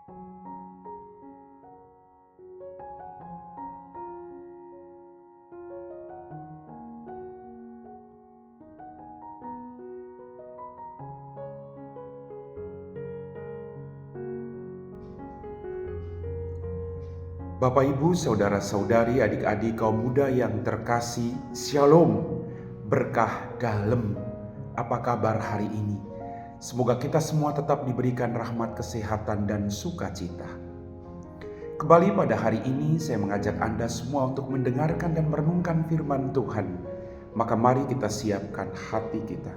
Bapak, Ibu, saudara-saudari, adik-adik kaum muda yang terkasih, Shalom, berkah dalam. Apa kabar hari ini? Semoga kita semua tetap diberikan rahmat, kesehatan, dan sukacita. Kembali pada hari ini saya mengajak Anda semua untuk mendengarkan dan merenungkan firman Tuhan. Maka mari kita siapkan hati kita.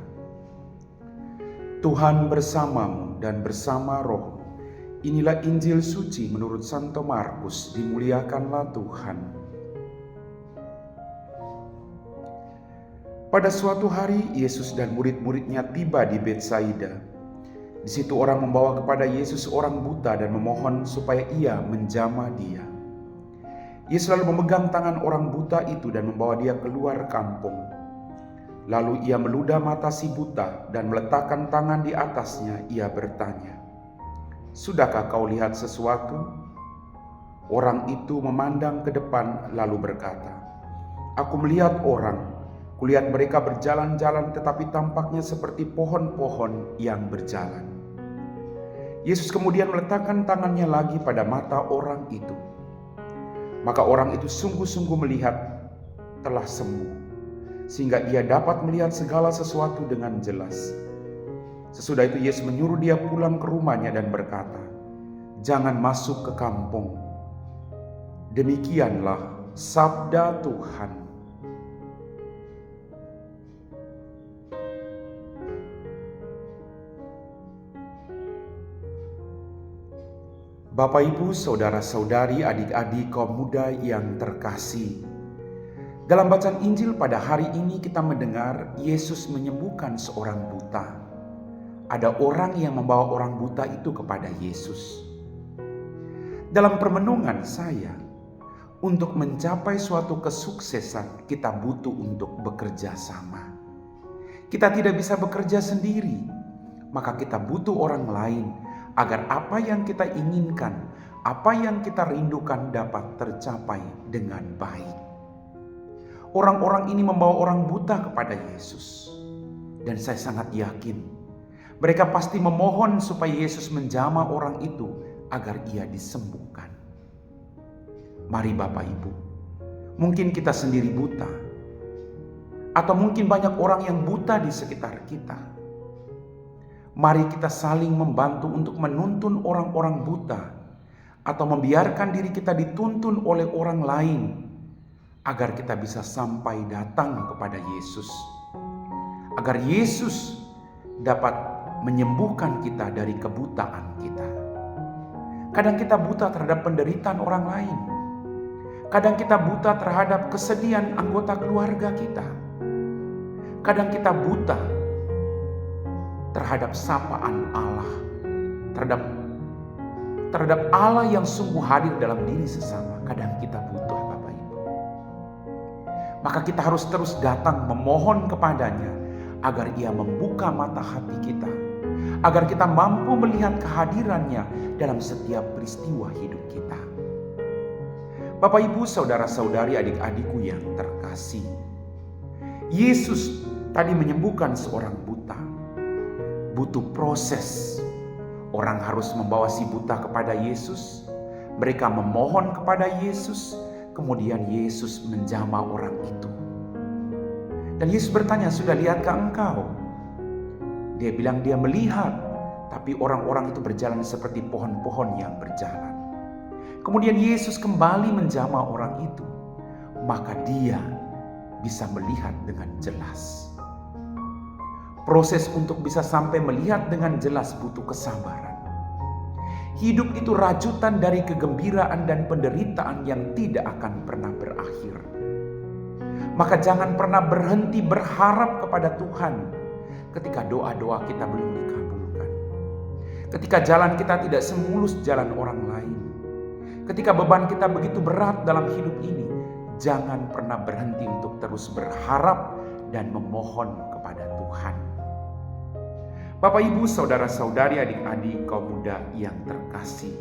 Tuhan bersamamu dan bersama rohmu. Inilah Injil suci menurut Santo Markus, dimuliakanlah Tuhan. Pada suatu hari, Yesus dan murid-muridnya tiba di Betsaida. Di situ orang membawa kepada Yesus orang buta dan memohon supaya ia menjamah dia. Yesus lalu memegang tangan orang buta itu dan membawa dia keluar kampung. Lalu ia meludah mata si buta dan meletakkan tangan di atasnya. Ia bertanya, "Sudahkah kau lihat sesuatu?" Orang itu memandang ke depan lalu berkata, "Aku melihat orang. Kulihat mereka berjalan-jalan tetapi tampaknya seperti pohon-pohon yang berjalan." Yesus kemudian meletakkan tangannya lagi pada mata orang itu. Maka orang itu sungguh-sungguh melihat telah sembuh, sehingga ia dapat melihat segala sesuatu dengan jelas. Sesudah itu Yesus menyuruh dia pulang ke rumahnya dan berkata, "Jangan masuk ke kampung." Demikianlah sabda Tuhan. Bapak, Ibu, saudara-saudari, adik-adik kaum muda yang terkasih. Dalam bacaan Injil pada hari ini kita mendengar Yesus menyembuhkan seorang buta. Ada orang yang membawa orang buta itu kepada Yesus. Dalam permenungan saya, untuk mencapai suatu kesuksesan kita butuh untuk bekerja sama. Kita tidak bisa bekerja sendiri, maka kita butuh orang lain agar apa yang kita inginkan, apa yang kita rindukan dapat tercapai dengan baik. Orang-orang ini membawa orang buta kepada Yesus, dan saya sangat yakin mereka pasti memohon supaya Yesus menjamah orang itu agar ia disembuhkan. Mari Bapak Ibu, mungkin kita sendiri buta, atau mungkin banyak orang yang buta di sekitar kita. Mari kita saling membantu untuk menuntun orang-orang buta, atau membiarkan diri kita dituntun oleh orang lain, agar kita bisa sampai datang kepada Yesus. Agar Yesus dapat menyembuhkan kita dari kebutaan kita. Kadang kita buta terhadap penderitaan orang lain. Kadang kita buta terhadap kesedihan anggota keluarga kita. Kadang kita buta terhadap sapaan Allah, terhadap Allah yang sungguh hadir dalam diri sesama. Kadang kita butuh, Bapak Ibu. Maka kita harus terus datang memohon kepadanya agar ia membuka mata hati kita, agar kita mampu melihat kehadirannya dalam setiap peristiwa hidup kita. Bapak, Ibu, saudara-saudari, adik-adikku yang terkasih, Yesus tadi menyembuhkan seorang buta. Butuh proses. Orang harus membawa si buta kepada Yesus. Mereka memohon kepada Yesus. Kemudian Yesus menjamah orang itu. Dan Yesus bertanya, "Sudah lihatkah engkau?" Dia bilang dia melihat, tapi orang-orang itu berjalan seperti pohon-pohon yang berjalan. Kemudian Yesus kembali menjamah orang itu. Maka dia bisa melihat dengan jelas. Proses untuk bisa sampai melihat dengan jelas butuh kesabaran. Hidup itu rajutan dari kegembiraan dan penderitaan yang tidak akan pernah berakhir. Maka jangan pernah berhenti berharap kepada Tuhan ketika doa-doa kita belum dikabulkan. Ketika jalan kita tidak semulus jalan orang lain. Ketika beban kita begitu berat dalam hidup ini, jangan pernah berhenti untuk terus berharap dan memohon kepada Tuhan. Bapak, Ibu, saudara-saudari, adik-adik kaum muda yang terkasih,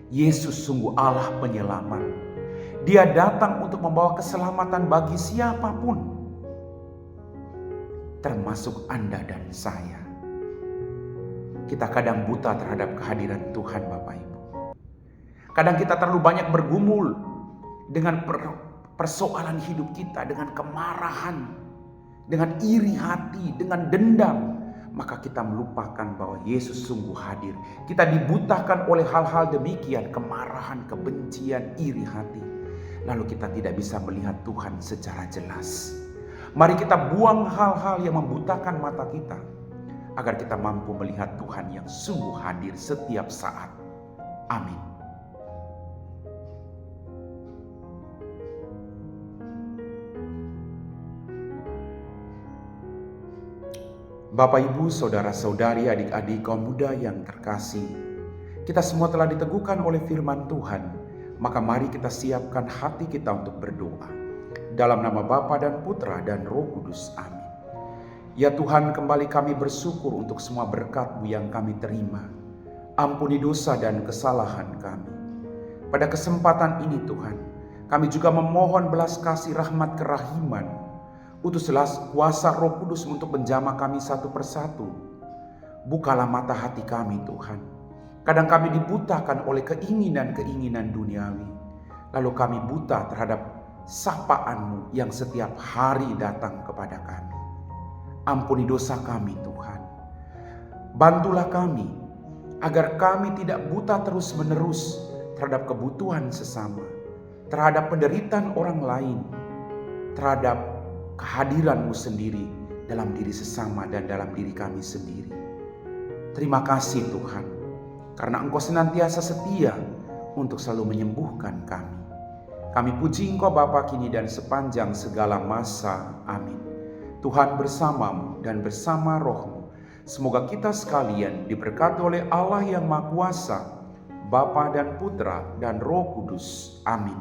Yesus sungguh Allah penyelamat. Dia datang untuk membawa keselamatan bagi siapapun, termasuk Anda dan saya. Kita kadang buta terhadap kehadiran Tuhan, Bapak Ibu. Kadang kita terlalu banyak bergumul dengan persoalan hidup kita, dengan kemarahan, dengan iri hati, dengan dendam. Maka kita melupakan bahwa Yesus sungguh hadir. Kita dibutakan oleh hal-hal demikian, kemarahan, kebencian, iri hati. Lalu kita tidak bisa melihat Tuhan secara jelas. Mari kita buang hal-hal yang membutakan mata kita, agar kita mampu melihat Tuhan yang sungguh hadir setiap saat. Amin. Bapak, Ibu, saudara-saudari, adik-adik, kaum muda yang terkasih, kita semua telah diteguhkan oleh firman Tuhan, maka mari kita siapkan hati kita untuk berdoa. Dalam nama Bapa dan Putra dan Roh Kudus, amin. Ya Tuhan, kembali kami bersyukur untuk semua berkat-Mu yang kami terima. Ampuni dosa dan kesalahan kami. Pada kesempatan ini Tuhan, kami juga memohon belas kasih rahmat kerahiman. Utuslah kuasa Roh Kudus untuk menjamah kami satu persatu. Bukalah mata hati kami Tuhan. Kadang kami dibutakan oleh keinginan-keinginan duniawi. Lalu kami buta terhadap sapaan-Mu yang setiap hari datang kepada kami. Ampuni dosa kami Tuhan. Bantulah kami agar kami tidak buta terus-menerus terhadap kebutuhan sesama, terhadap penderitaan orang lain, terhadap kehadiran-Mu sendiri dalam diri sesama dan dalam diri kami sendiri. Terima kasih Tuhan, karena Engkau senantiasa setia untuk selalu menyembuhkan kami. Kami puji Engkau Bapa kini dan sepanjang segala masa. Amin. Tuhan bersama-Mu dan bersama Roh-Mu. Semoga kita sekalian diberkati oleh Allah yang Maha Kuasa, Bapa dan Putra dan Roh Kudus. Amin.